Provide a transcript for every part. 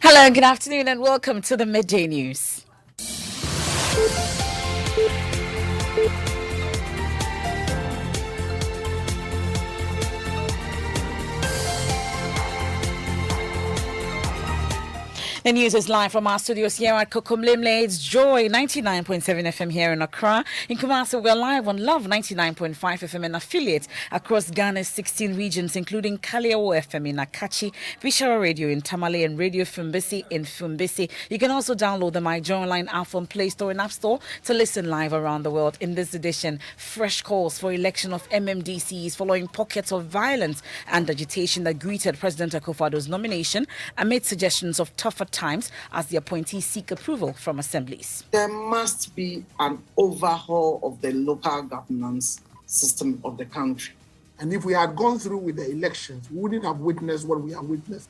Hello, good afternoon, and welcome to the Midday News. The news is live from our studios here at Kokomlemle. It's Joy 99.7 FM here in Accra. In Kumasi, we're live on Love 99.5 FM and affiliates across Ghana's 16 regions, including Kaliawo FM in Akachi, Bishara Radio in Tamale, and Radio Fumbisi in Fumbisi. You can also download the My Joy Online app from Play Store and App Store to listen live around the world. In this edition, fresh calls for election of MMDCs following pockets of violence and agitation that greeted President Akufo-Addo's nomination amid suggestions of tougher times as the appointees seek approval from assemblies. There must be an overhaul of the local governance system of the country. And if we had gone through with the elections, we wouldn't have witnessed what we have witnessed.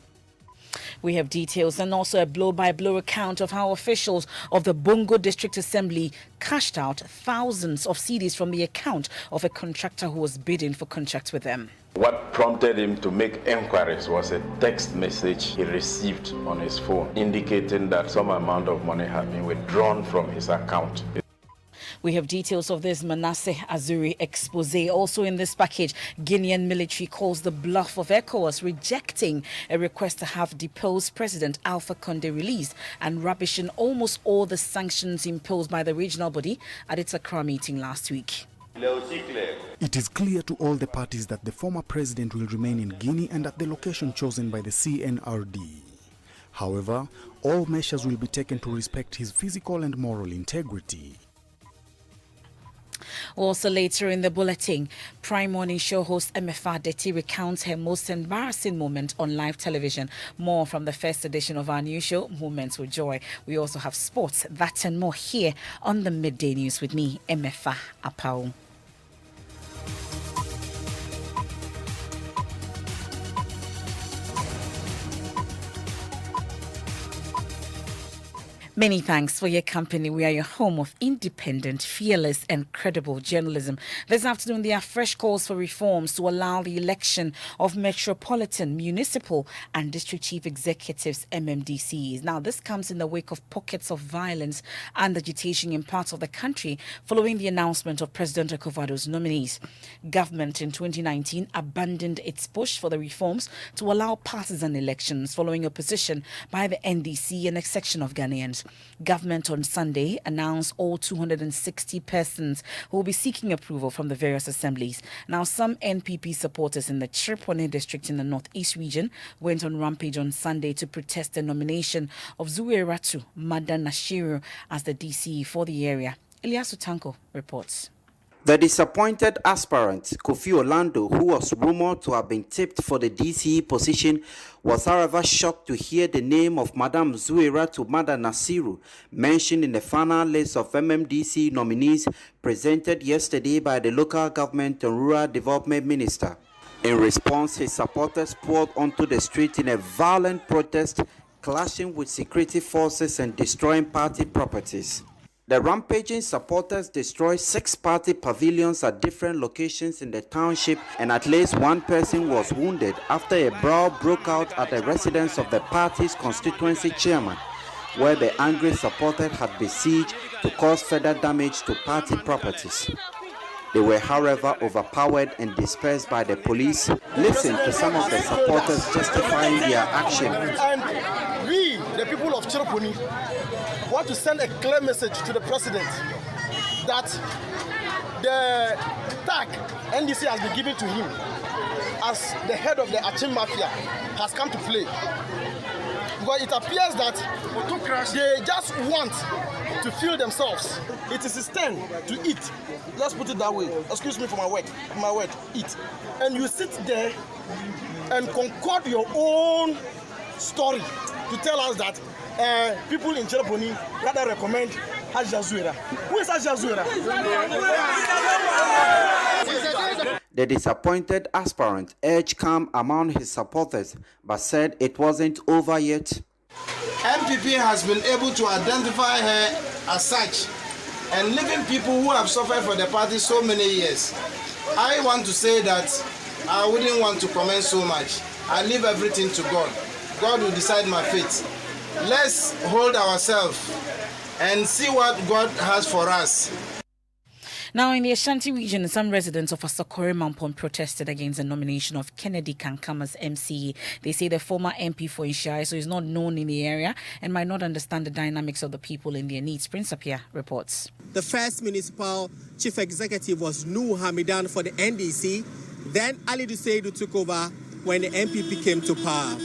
We have details and also a blow-by-blow account of how officials of the Bongo District Assembly cashed out thousands of CDs from the account of a contractor who was bidding for contracts with them. What prompted him to make enquiries was a text message he received on his phone indicating that some amount of money had been withdrawn from his account. We have details of this Manasseh Azuri expose. Also in this package, Guinean military calls the bluff of ECOWAS, rejecting a request to have deposed President Alpha Condé released and rubbishing almost all the sanctions imposed by the regional body at its Accra meeting last week. It is clear to all the parties that the former president will remain in Guinea and at the location chosen by the CNRD. However, all measures will be taken to respect his physical and moral integrity. Also later in the bulletin, Prime Morning Show host MFA Deti recounts her most embarrassing moment on live television. More from the first edition of our new show, Moments with Joy. We also have sports, that and more here on the Midday News with me, MFA Apau. Many thanks for your company. We are your home of independent, fearless and credible journalism. This afternoon, there are fresh calls for reforms to allow the election of metropolitan, municipal and district chief executives, MMDCs. Now, this comes in the wake of pockets of violence and agitation in parts of the country following the announcement of President Akufo-Addo's nominees. Government in 2019 abandoned its push for the reforms to allow partisan elections following opposition by the NDC and a section of Ghanaians. Government on Sunday announced all 260 persons who will be seeking approval from the various assemblies. Now, some NPP supporters in the Chirpone district in the Northeast region went on rampage on Sunday to protest the nomination of Zuwairatu Madan Nashiru as the DCE for the area. Eliasu Tanko reports. The disappointed aspirant, Kofi Orlando, who was rumored to have been tipped for the DCE position, was however shocked to hear the name of Madam Zuwairatu Madan Nasiru mentioned in the final list of MMDC nominees presented yesterday by the local government and rural development minister. In response, his supporters poured onto the street in a violent protest, clashing with security forces and destroying party properties. The rampaging supporters destroyed 6 party pavilions at different locations in the township, and at least one person was wounded after a brawl broke out at the residence of the party's constituency chairman, where the angry supporters had besieged to cause further damage to party properties. They were, however, overpowered and dispersed by the police. Listen to some of the supporters justifying their action. And we, the people of Chirpone, want to send a clear message to the president that the tag NDC has been given to him as the head of the Achim Mafia has come to play. Because it appears that they just want to feel themselves. It is his turn to eat. Let's put it that way. Excuse me for my word, eat. And you sit there and concoct your own story to tell us that people in Chirpone rather recommend Hajja Zuwaira. Who is Hajja Zuwaira? The disappointed aspirant urged calm among his supporters, but said it wasn't over yet. MPP has been able to identify her as such, and leaving people who have suffered for the party so many years. I want to say that I wouldn't want to comment so much. I leave everything to God. God will decide my fate. let's hold ourselves and see what God has for us. Now, in the Ashanti region, some residents of Asokore Mampon protested against the nomination of Kennedy Kankam as MCE. They say the former MP for Ishai, so is not known in the area and might not understand the dynamics of the people and their needs. Prince Apia reports. The first municipal chief executive was Nuhu Hamidan for the NDC. Then Ali Duseidu took over when the MPP came to power.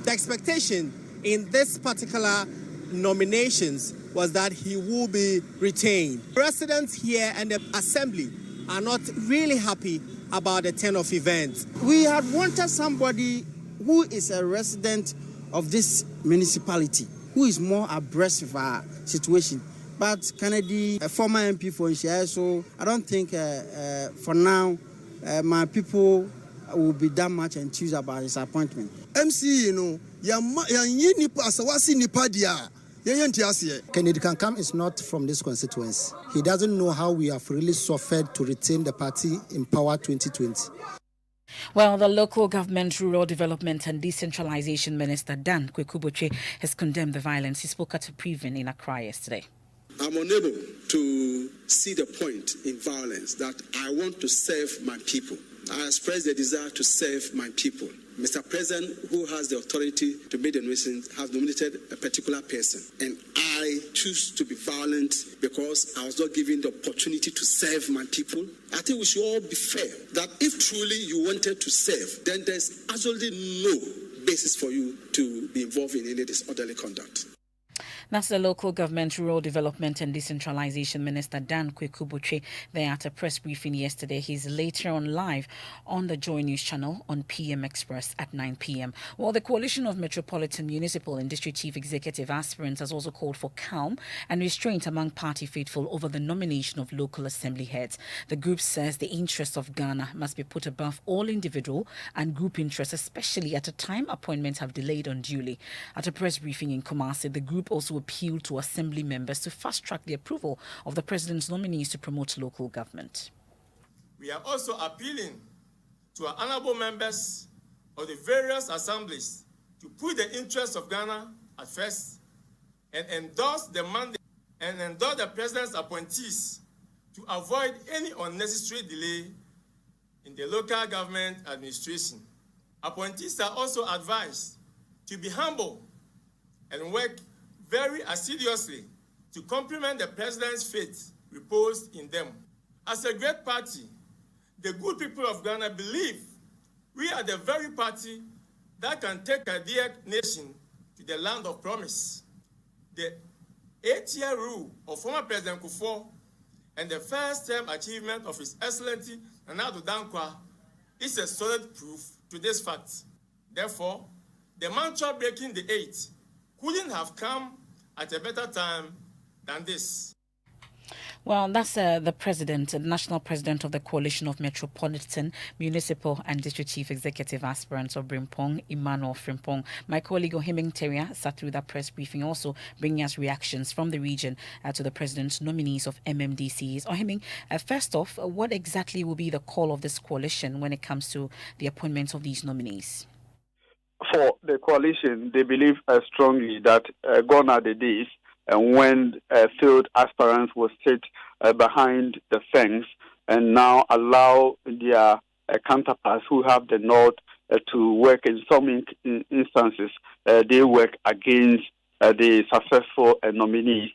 The expectation in this particular nominations was that he will be retained. Residents here and the assembly are not really happy about the turn of events. We had wanted somebody who is a resident of this municipality, who is more abreast of our situation. But Kennedy, a former MP for Ishia, so I don't think for now my people will be that much enthused about his appointment. MC, Kennedy Kankam is not from this constituency. He doesn't know how we have really suffered to retain the party in power 2020. Well, the local government, rural development and decentralization minister Dan Kwekuboche has condemned the violence. He spoke at a Previn in Accra yesterday. I'm unable to see the point in violence that I want to serve my people. I express the desire to serve my people. Mr. President, who has the authority to make the nominations, has nominated a particular person. And I choose to be violent because I was not given the opportunity to serve my people. I think we should all be fair that if truly you wanted to serve, then there's absolutely no basis for you to be involved in any disorderly conduct. That's the local government, rural development and decentralization minister Dan Kwekuboche there at a press briefing yesterday. He's later on live on the Joy News channel on PM Express at 9 p.m. Well, the coalition of metropolitan, municipal and district chief executive aspirants has also called for calm and restraint among party faithful over the nomination of local assembly heads. The group says the interests of Ghana must be put above all individual and group interests, especially at a time appointments have delayed unduly. At a press briefing in Kumasi, the group also appealed to assembly members to fast-track the approval of the president's nominees to promote local government. We are also appealing to our honorable members of the various assemblies to put the interests of Ghana at first and endorse the mandate and endorse the president's appointees to avoid any unnecessary delay in the local government administration. Appointees are also advised to be humble and work very assiduously to complement the president's faith reposed in them. As a great party, the good people of Ghana believe we are the very party that can take a dear nation to the land of promise. The 8-year rule of former President Kufuor and the first-term achievement of His Excellency Nana Addo Dankwa is a solid proof to this fact. Therefore, the mantra breaking the 8 couldn't have come at a better time than this. Well, that's the president, the national president of the Coalition of Metropolitan, Municipal and District Chief Executive Aspirants of Brimpong, Emmanuel Frimpong. My colleague Ohiming Teria sat through that press briefing, also bringing us reactions from the region to the president's nominees of MMDCs. Ohiming, first off, what exactly will be the call of this coalition when it comes to the appointments of these nominees? For the coalition, they believe strongly that gone are the days when field aspirants will sit behind the fence and now allow their counterparts who have the north to work in some instances. They work against the successful nominees.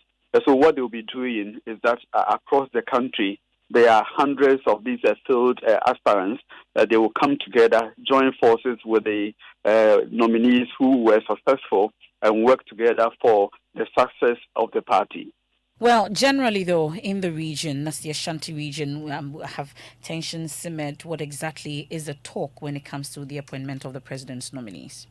So what they'll be doing is that across the country, there are hundreds of these field aspirants. They will come together, join forces with the nominees who were successful and work together for the success of the party. Well, generally, though, in the region, that's the Ashanti region, have tensions simmered. What exactly is the talk when it comes to the appointment of the president's nominees?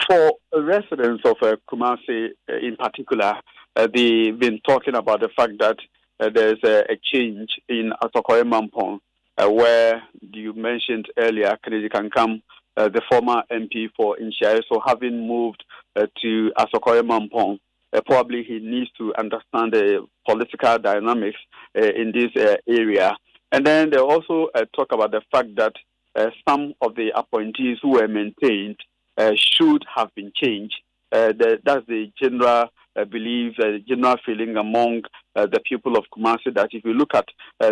For residents of Kumasi in particular, they've been talking about the fact that there's a change in Asokore Mampong, where you mentioned earlier, Kennedy Kankam, the former MP for Inshai, so having moved to Asokore Mampong, probably he needs to understand the political dynamics in this area. And then they also talk about the fact that some of the appointees who were maintained should have been changed That's the general belief, general feeling among the people of Kumasi, that if you look at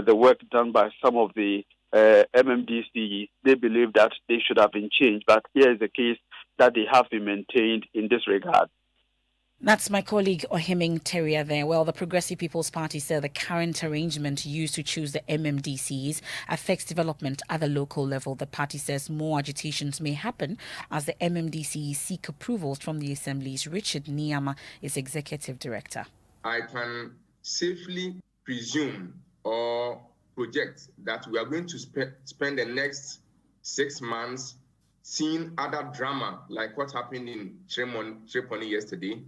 the work done by some of the MMDCs, they believe that they should have been changed. But here is the case that they have been maintained in this regard. That's my colleague Ohiming Teria there. Well, the Progressive People's Party said the current arrangement used to choose the MMDCs affects development at the local level. The party says more agitations may happen as the MMDCs seek approvals from the assemblies. Richard Niyama is executive director. I can safely presume or project that we are going to spend the next 6 months seeing other drama like what happened in Tripoli yesterday,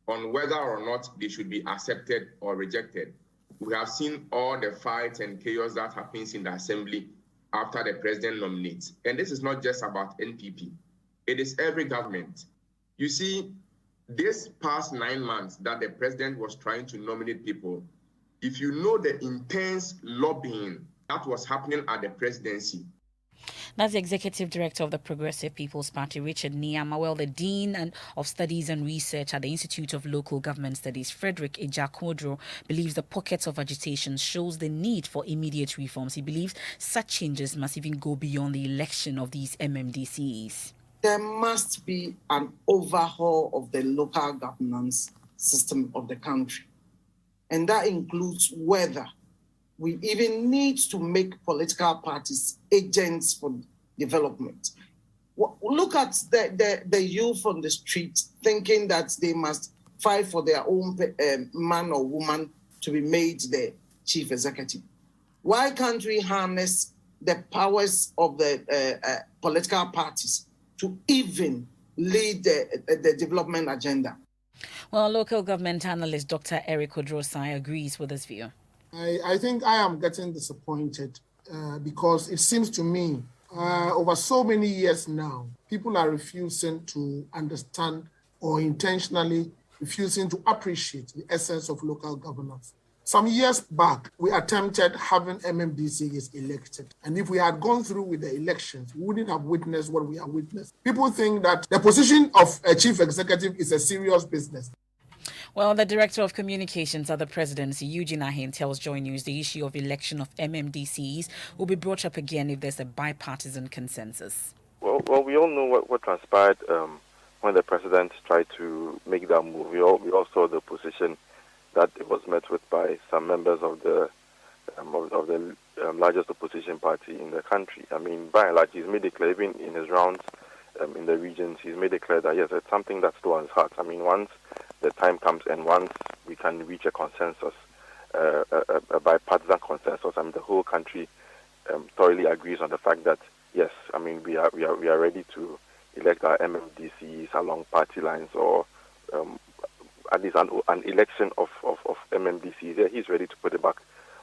on whether or not they should be accepted or rejected. We have seen all the fights and chaos that happens in the assembly after the president nominates. And this is not just about NPP. It is every government. You see, this past 9 months that the president was trying to nominate people, if you know the intense lobbying that was happening at the presidency. That's the executive director of the Progressive People's Party, Richard Niyama. Well, the Dean of Studies and Research at the Institute of Local Government Studies, Frederick Ejakodro, believes the pockets of agitation shows the need for immediate reforms. He believes such changes must even go beyond the election of these MMDCs. There must be an overhaul of the local governance system of the country. And that includes whether we even need to make political parties agents for development. Look at the youth on the street thinking that they must fight for their own man or woman to be made the chief executive. Why can't we harness the powers of the political parties to even lead the development agenda? Well, local government analyst Dr. Eric Odrosai agrees with this view. I think I am getting disappointed because it seems to me over so many years now, people are refusing to understand or intentionally refusing to appreciate the essence of local governance. Some years back, we attempted having MMDCs elected. And if we had gone through with the elections, we wouldn't have witnessed what we have witnessed. People think that the position of a chief executive is a serious business. Well, the Director of Communications at the Presidency, Eugene Ahin, tells Joy News the issue of election of MMDCs will be brought up again if there's a bipartisan consensus. Well, we all know what transpired when the President tried to make that move. We all saw the position that it was met with by some members of the largest opposition party in the country. I mean, by and large, he's made it clear, even in his rounds in the regions, he's made it clear that, yes, it's something that's to his heart. I mean, once the time comes and once we can reach a consensus, a bipartisan consensus, I mean, the whole country thoroughly agrees on the fact that, yes, I mean, we are ready to elect our MMDCs along party lines, or at least an election of MMDCs. Yeah, he's ready to put it back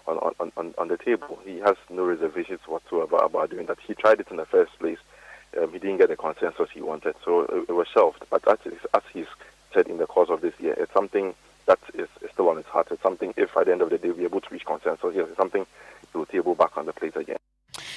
on the table. He has no reservations whatsoever about doing that. He tried it in the first place. He didn't get the consensus he wanted, so it was shelved. But as he's said in the course of this year, it's something that is still on his heart. It's something, if at the end of the day we're able to reach consensus, yes, it's something to table back on the plate again.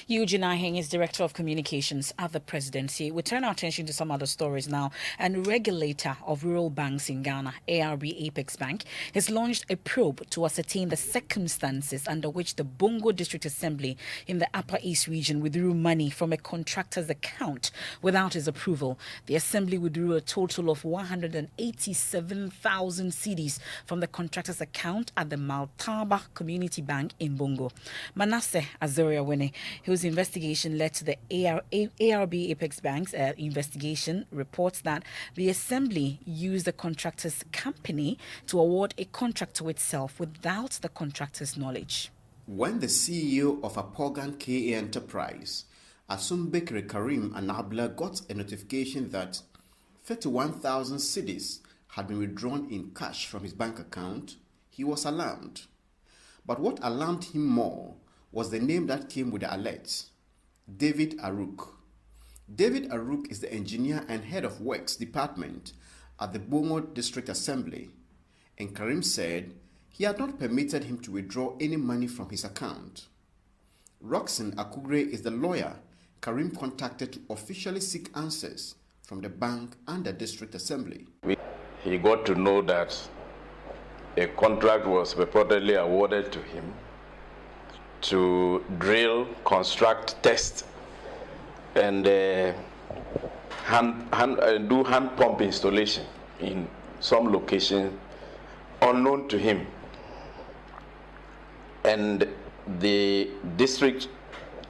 Eugene Aheng is Director of Communications at the Presidency. We turn our attention to some other stories now. And regulator of rural banks in Ghana, ARB Apex Bank, has launched a probe to ascertain the circumstances under which the Bongo District Assembly in the Upper East region withdrew money from a contractor's account without his approval. The Assembly withdrew a total of 187,000 cedis from the contractor's account at the Maltaba Community Bank in Bongo. Manasseh Azoria-Wene, whose investigation led to the ARB Apex Bank's investigation, reports that the Assembly used the contractor's company to award a contract to itself without the contractor's knowledge. When the CEO of Apogan KA Enterprise, Asumbekere Karim Anabla, got a notification that 31,000 cedis had been withdrawn in cash from his bank account, he was alarmed. But what alarmed him more was the name that came with the alert, David Aruk. David Aruk is the engineer and head of works department at the Bongo District Assembly, and Karim said he had not permitted him to withdraw any money from his account. Roxanne Akugre is the lawyer Karim contacted to officially seek answers from the bank and the district assembly. He got to know that a contract was purportedly awarded to him to drill, construct, test, and do hand pump installation in some location unknown to him. And the district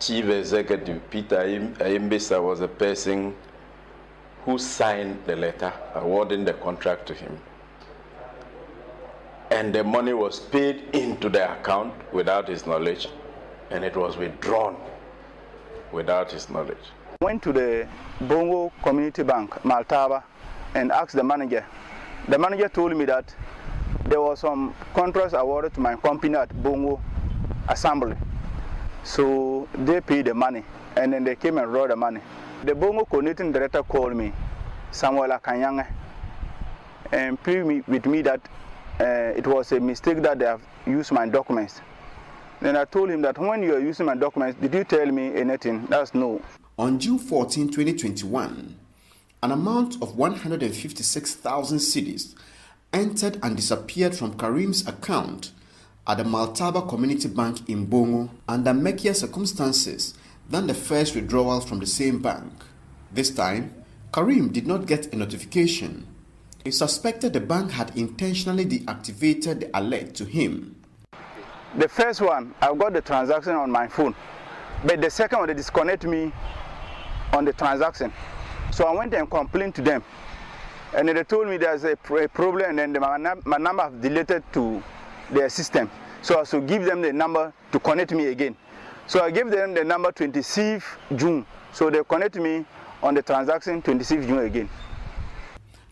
chief executive, Peter Ayembesa, was the person who signed the letter awarding the contract to him. And the money was paid into the account without his knowledge, and it was withdrawn without his knowledge. Went to the Bongo Community Bank, Maltaba, and asked the manager. The manager told me that there was some contracts awarded to my company at Bongo Assembly. So they paid the money, and then they came and wrote the money. The Bongo coordinating director called me, Samuel Akanyanga, and pleaded with me that it was a mistake that they have used my documents. Then I told him that when you are using my documents, did you tell me anything? That's no. On June 14, 2021, an amount of 156,000 cedis entered and disappeared from Karim's account at the Maltaba Community Bank in Bongo under murkier circumstances than the first withdrawal from the same bank. This time, Karim did not get a notification. He suspected the bank had intentionally deactivated the alert to him. The first one, I got the transaction on my phone, but the second one, they disconnect me on the transaction. So I went and complained to them, and they told me there's a problem, and then my number have deleted to their system. So I should give them the number to connect me again. So I gave them the number 26th June. So they connect me on the transaction 26th June again.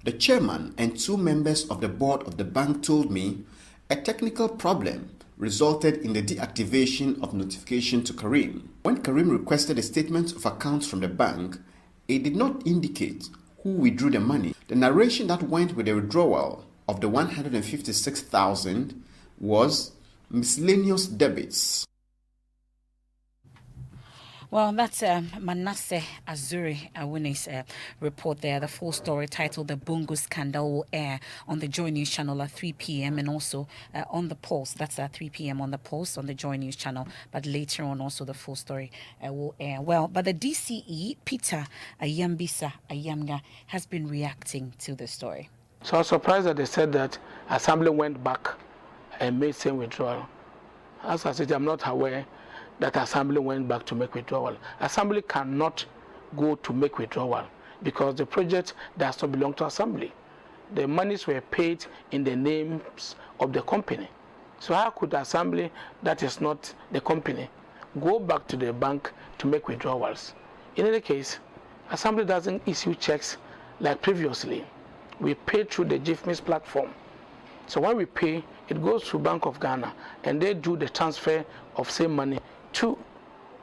The chairman and two members of the board of the bank told me a technical problem resulted in the deactivation of notification to Karim. When Karim requested a statement of accounts from the bank, it did not indicate who withdrew the money. The narration that went with the withdrawal of the 156,000 was miscellaneous debits. Well, that's Manasseh Azuri Awune's report there. The full story titled "The Bongo Scandal" will air on the Joy News channel at 3 p.m. and also on the Pulse. That's at 3 p.m. on the Pulse on the Joy News channel. But later on, also the full story will air. Well, but the DCE, Peter Ayembesa Ayamga, has been reacting to the story. So I was surprised that they said that Assembly went back and made same withdrawal. As I said, I'm not aware that Assembly went back to make withdrawal. Assembly cannot go to make withdrawal because the project does not belong to Assembly. The monies were paid in the names of the company. So how could Assembly, that is not the company, go back to the bank to make withdrawals? In any case, Assembly doesn't issue checks like previously. We pay through the GIFMIS platform. So when we pay, it goes to Bank of Ghana, and they do the transfer of same money to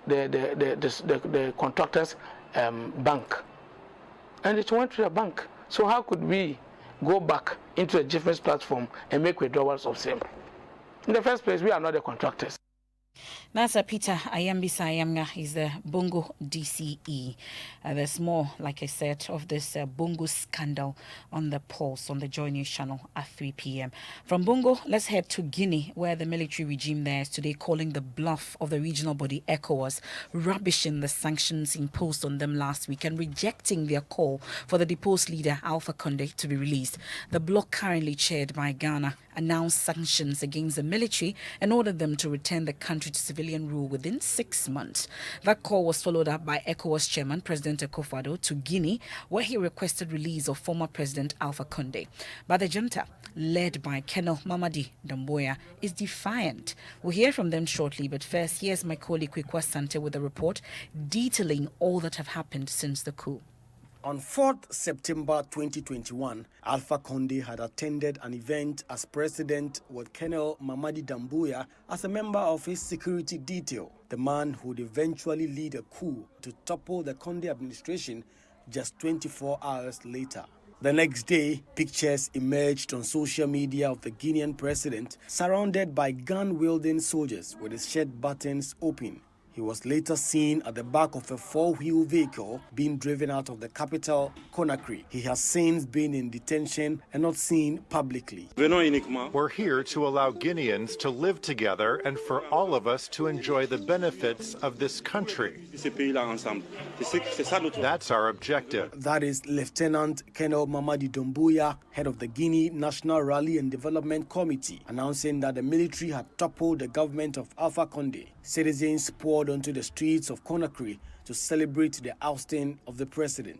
the contractor's bank, and it went to the bank. So how could we go back into the GIFMIS platform and make withdrawals of same? In the first place, we are not the contractors. That's Peter Ayembesa Ayamga. He's the Bongo DCE. There's more, like I said, of this Bongo scandal on the Pulse on the Joy News channel at 3 p.m. From Bongo, let's head to Guinea, where the military regime there is today calling the bluff of the regional body ECOWAS, rubbishing the sanctions imposed on them last week and rejecting their call for the deposed leader Alpha Condé to be released. The bloc, currently chaired by Ghana, announced sanctions against the military and ordered them to return the country to civilian rule within 6 months. That call was followed up by ECOWAS chairman President Akufo-Addo to Guinea, where he requested release of former President Alpha Condé. But the junta, led by Colonel Mamadi Doumbouya, is defiant. We'll hear from them shortly, but first, here's my colleague Kwekwa Sante with a report detailing all that have happened since the coup. On 4th September 2021, Alpha Condé had attended an event as president with Colonel Mamadi Doumbouya as a member of his security detail, the man who would eventually lead a coup to topple the Condé administration just 24 hours later. The next day, pictures emerged on social media of the Guinean president surrounded by gun-wielding soldiers with his shirt buttons open. He was later seen at the back of a four-wheel vehicle being driven out of the capital, Conakry. He has since been in detention and not seen publicly. We're here to allow Guineans to live together and for all of us to enjoy the benefits of this country. That's our objective. That is Lieutenant Colonel Mamadi Doumbouya, head of the Guinea National Rally and Development Committee, announcing that the military had toppled the government of Alpha Condé. Citizens poured onto the streets of Conakry to celebrate the ousting of the president.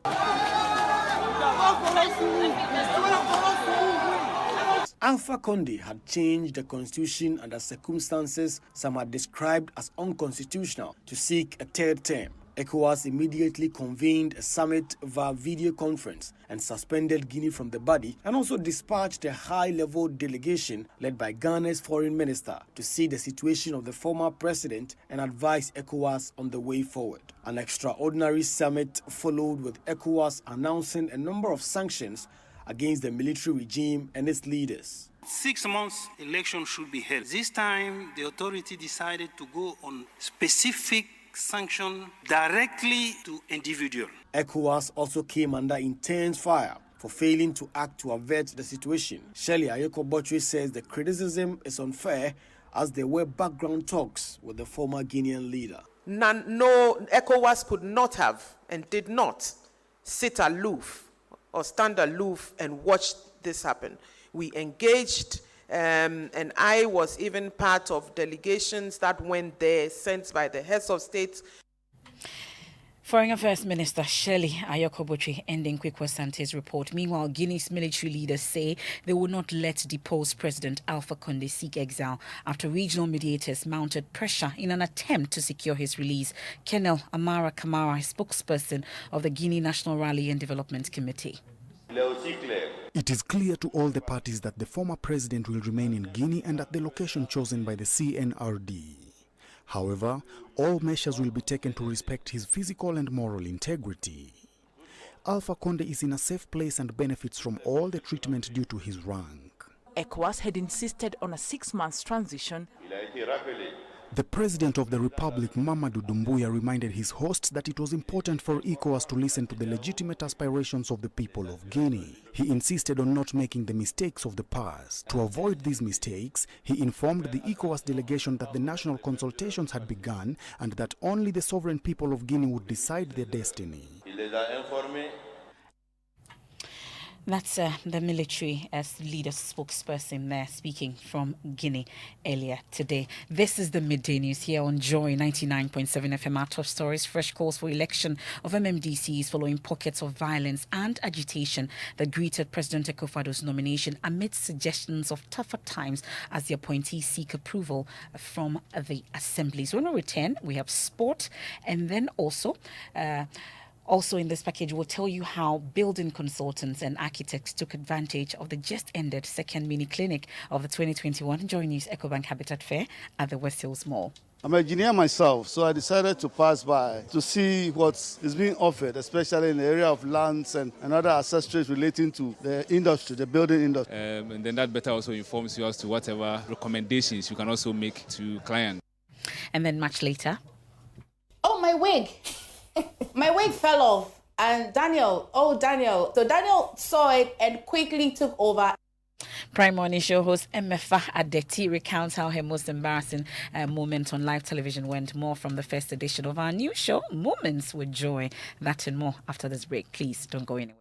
Alpha Condé had changed the constitution under circumstances some had described as unconstitutional to seek a third term. ECOWAS immediately convened a summit via video conference and suspended Guinea from the body, and also dispatched a high-level delegation led by Ghana's foreign minister to see the situation of the former president and advise ECOWAS on the way forward. An extraordinary summit followed, with ECOWAS announcing a number of sanctions against the military regime and its leaders. 6 months election should be held. This time, the authority decided to go on specific sanction directly to individual. ECOWAS also came under intense fire for failing to act to avert the situation. Shirley Ayeko-Botry says the criticism is unfair, as there were background talks with the former Guinean leader. No, ECOWAS could not have and did not sit aloof or stand aloof and watch this happen. We engaged, and I was even part of delegations that went there, sent by the heads of state. Foreign Affairs Minister Shirley Ayeko-Botry ending Kwekwe Sante's report. Meanwhile, Guinea's military leaders say they will not let deposed President Alpha Condé seek exile after regional mediators mounted pressure in an attempt to secure his release. Colonel Amara Kamara, spokesperson of the Guinea National Rally and Development Committee. It is clear to all the parties that the former president will remain in Guinea and at the location chosen by the CNRD. However, all measures will be taken to respect his physical and moral integrity. Alpha Condé is in a safe place and benefits from all the treatment due to his rank. ECOWAS had insisted on a 6-month transition. The President of the Republic, Mamadou Doumbouya, reminded his hosts that it was important for ECOWAS to listen to the legitimate aspirations of the people of Guinea. He insisted on not making the mistakes of the past. To avoid these mistakes, he informed the ECOWAS delegation that the national consultations had begun and that only the sovereign people of Guinea would decide their destiny. That's the military as leader spokesperson there speaking from Guinea earlier today. This is the Midday News here on Joy 99.7 FM. Our top stories: fresh calls for election of MMDCs following pockets of violence and agitation that greeted President Akufo-Addo's nomination amidst suggestions of tougher times as the appointees seek approval from the assemblies. When we return, we have sport, and then also in this package, we'll tell you how building consultants and architects took advantage of the just-ended second mini-clinic of the 2021 Joy News EcoBank Habitat Fair at the West Hills Mall. I'm an engineer myself, so I decided to pass by to see what is being offered, especially in the area of lands and other accessories relating to the industry, the building industry. And then that better also informs you as to whatever recommendations you can also make to clients. And then much later. Oh, my wig! My wig fell off, and Daniel. So Daniel saw it and quickly took over. Prime Morning Show host Emefa Adeti recounts how her most embarrassing moment on live television went. More from the first edition of our new show, Moments with Joy. That and more after this break. Please don't go anywhere.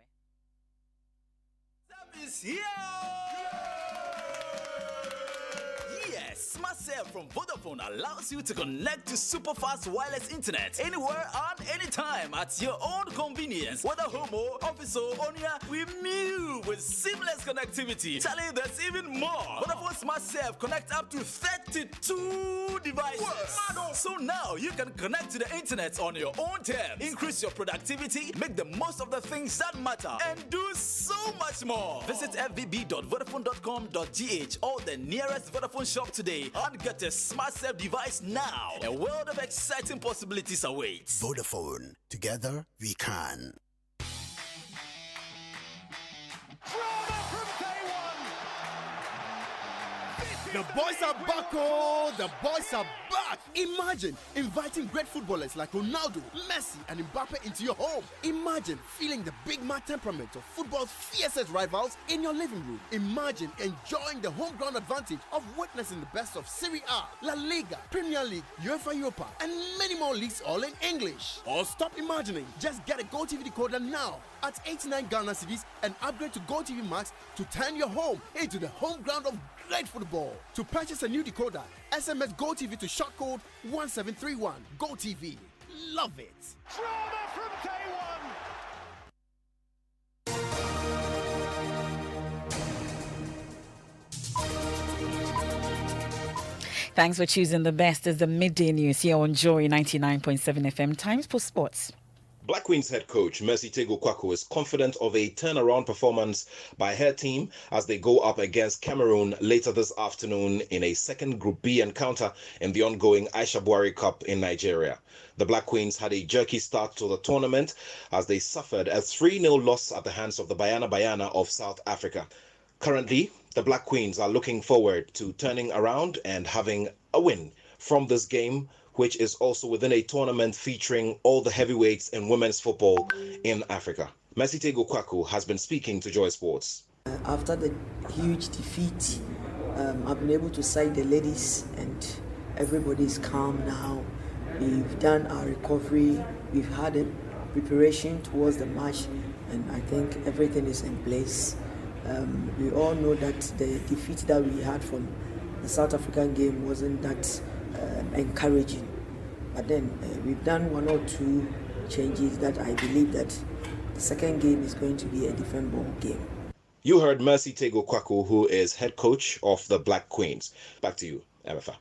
SmartServe from Vodafone allows you to connect to super fast wireless internet anywhere and anytime at your own convenience. Whether home or office or on your, we move with seamless connectivity. Charlie, there's even more. Vodafone SmartServe connect up to 32 devices. Whoa. So now you can connect to the internet on your own terms, increase your productivity, make the most of the things that matter, and do so much more. Visit fvb.vodafone.com.gh or the nearest Vodafone shop today and get a SmartServe device now. A world of exciting possibilities awaits. Vodafone. Together we can. The boys are back, oh! The boys are back! Imagine inviting great footballers like Ronaldo, Messi, and Mbappe into your home. Imagine feeling the big mad temperament of football's fiercest rivals in your living room. Imagine enjoying the home ground advantage of witnessing the best of Serie A, La Liga, Premier League, UEFA Europa, and many more leagues all in English. Or stop imagining. Just get a GoTV decoder now at 89 Ghana cedis and upgrade to GoTV Max to turn your home into the home ground of great football. To purchase a new decoder, SMS GoTV to short code 1731. GoTV. Love it. Drama from day one. Thanks for choosing the best as the midday news here on Joy 99.7 FM. Times for sports. Black Queens head coach Mercy Tego-Kwaku is confident of a turnaround performance by her team as they go up against Cameroon later this afternoon in a second Group B encounter in the ongoing Aisha Buhari Cup in Nigeria. The Black Queens had a jerky start to the tournament as they suffered a 3-0 loss at the hands of the Bayana of South Africa. Currently, the Black Queens are looking forward to turning around and having a win from this game, which is also within a tournament featuring all the heavyweights in women's football in Africa. Mercy Tego-Kwaku has been speaking to Joy Sports. After the huge defeat, I've been able to side the ladies and everybody is calm now. We've done our recovery, we've had a preparation towards the match, and I think everything is in place. We all know that the defeat that we had from the South African game wasn't that encouraging, but then we've done one or two changes that I believe that the second game is going to be a different ball game. You heard Mercy Tego-Kwaku, who is head coach of the Black Queens. Back to you, MFA.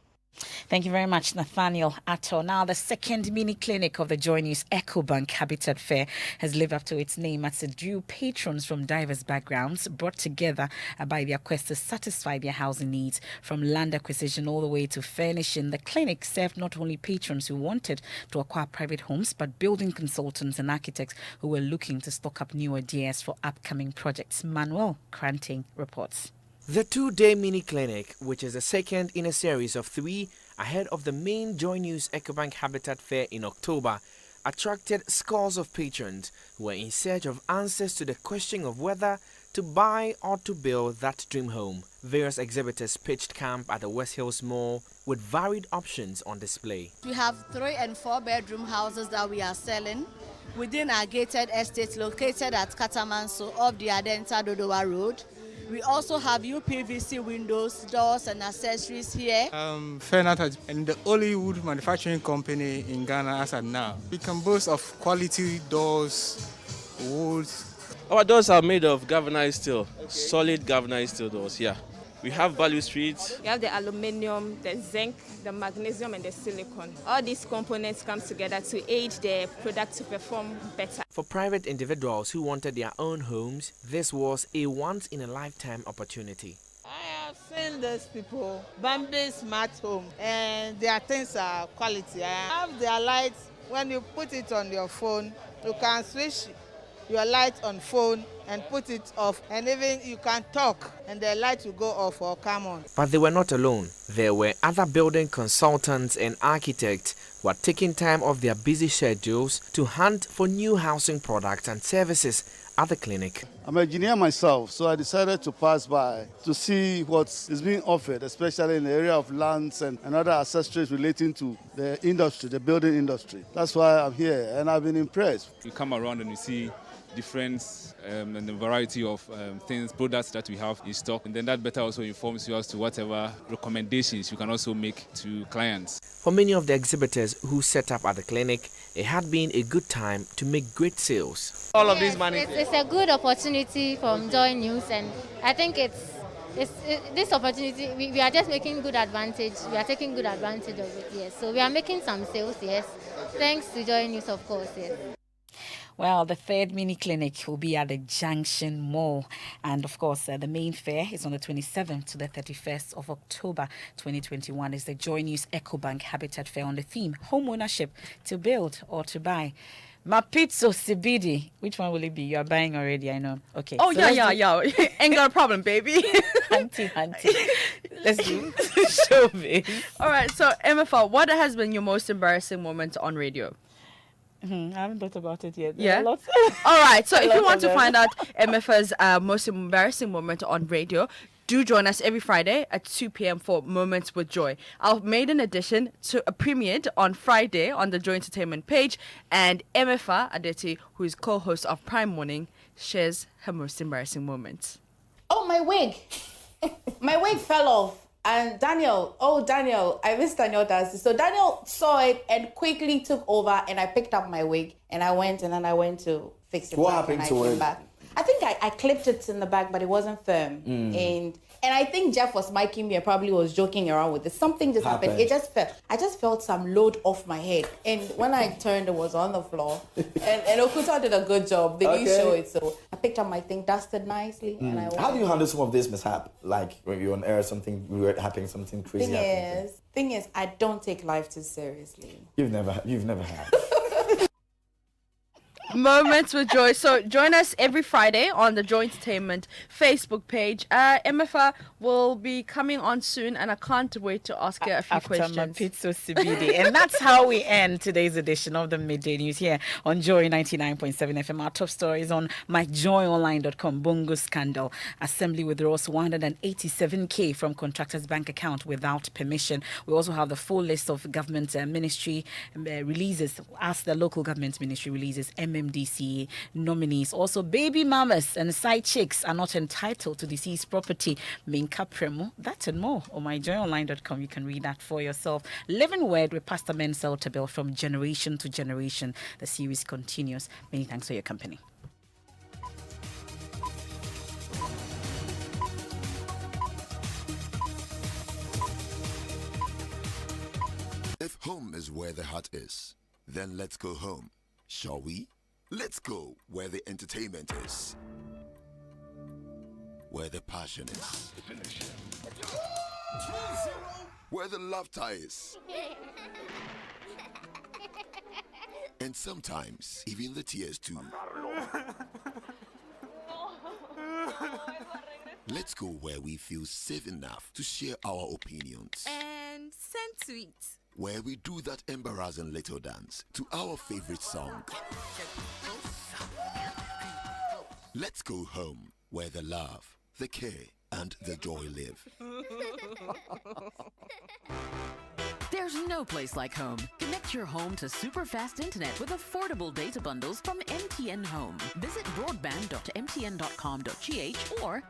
Thank you very much, Nathaniel Atto. Now, the second mini clinic of the Joy News EcoBank Habitat Fair has lived up to its name as it drew patrons from diverse backgrounds brought together by their quest to satisfy their housing needs. From land acquisition all the way to furnishing, the clinic served not only patrons who wanted to acquire private homes, but building consultants and architects who were looking to stock up new ideas for upcoming projects. Manuel Cranting reports. The two-day mini-clinic, which is the second in a series of 3 ahead of the main Joy News EcoBank Habitat Fair in October, attracted scores of patrons who were in search of answers to the question of whether to buy or to build that dream home. Various exhibitors pitched camp at the West Hills Mall with varied options on display. We have 3 and 4 bedroom houses that we are selling within our gated estate located at Katamanso off the Adenta Dodowa Road. We also have UPVC windows, doors and accessories here. Fernat and the only wood manufacturing company in Ghana as of now. We can boast of quality doors, wood. Our doors are made of galvanized steel, solid galvanized steel doors, yeah. We have balustrades. We have the aluminium, the zinc, the magnesium and the silicone. All these components come together to aid the product to perform better. For private individuals who wanted their own homes, this was a once-in-a-lifetime opportunity. I have seen these people, Bambi Smart Home, and their things are quality. I have their lights. When you put it on your phone, you can switch your light on phone and put it off, and even you can talk and the light will go off or come on. But they were not alone. There were other building consultants and architects who are taking time off their busy schedules to hunt for new housing products and services at the clinic. I'm an engineer myself, so I decided to pass by to see what is being offered, especially in the area of lands and other accessories relating to the industry, the building industry. That's why I'm here, and I've been impressed. You come around and you see difference and the variety of things, products that we have in stock, and then that better also informs you as to whatever recommendations you can also make to clients. For many of the exhibitors who set up at the clinic, it had been a good time to make great sales. All of these money. It's a good opportunity from Joy News, and I think this opportunity, we are just making good advantage. We are taking good advantage of it, yes. So we are making some sales, yes. Thanks to Joy News, of course, yes. Well, the third mini clinic will be at the Junction Mall. And of course, the main fair is on the 27th to the 31st of October 2021. It's the Joy News EcoBank Habitat Fair on the theme Home Ownership, to build or to buy. Mapitso Sibidi. Which one will it be? You are buying already, I know. Okay. Oh, so yeah. Ain't got a problem, baby. Auntie. Let's do showbiz. All right, so MFR, what has been your most embarrassing moment on radio? I haven't thought about it yet. Yeah. All right, so if you want to find out MFR's most embarrassing moment on radio, do join us every Friday at 2 p.m. for Moments with Joy. Our maiden edition premiered on Friday on the Joy Entertainment page, and MFR Adeti, who is co-host of Prime Morning, shares her most embarrassing moments. Oh, my wig. My wig fell off. And Daniel, I miss Daniel Darcy. So Daniel saw it and quickly took over, and I picked up my wig and I went to fix it. What happened to it? I think I clipped it in the back, but it wasn't firm. And I think Jeff was miking me and probably was joking around with it. Something just happened. It just fell. I just felt some load off my head. And when I turned, it was on the floor. and Okuta did a good job. They didn't show it. So I picked up my thing, dusted nicely, and I went. How do you handle some of this mishap? Like when you're on air, something weird happening, something crazy happening? Thing is, I don't take life too seriously. You've never had. Moments with Joy. So join us every Friday on the Joy Entertainment Facebook page. MFR will be coming on soon, and I can't wait to ask her a few questions. Mapitso Sibidi. And that's how we end today's edition of the Midday News here on Joy 99.7 FM. Our top stories on myjoyonline.com. Bongo scandal. Assembly withdraws 187K from contractor's bank account without permission. We also have the full list of government ministry releases, as the local government ministry releases MMDC nominees. Also, baby mamas and side chicks are not entitled to deceased property. Minka Premo. That and more on myjoyonline.com. You can read that for yourself. Living Word with Pastor Mensel Tabel, from generation to generation. The series continues. Many thanks for your company. If home is where the heart is, then let's go home, shall we? Let's go where the entertainment is, where the passion is, where the laughter is, and sometimes even the tears too. Let's go where we feel safe enough to share our opinions and send tweets, where we do that embarrassing little dance to our favorite song. Let's go home where the love, the care, and the joy live. There's no place like home. Connect your home to super fast internet with affordable data bundles from MTN Home. Visit broadband.mtn.com.gh or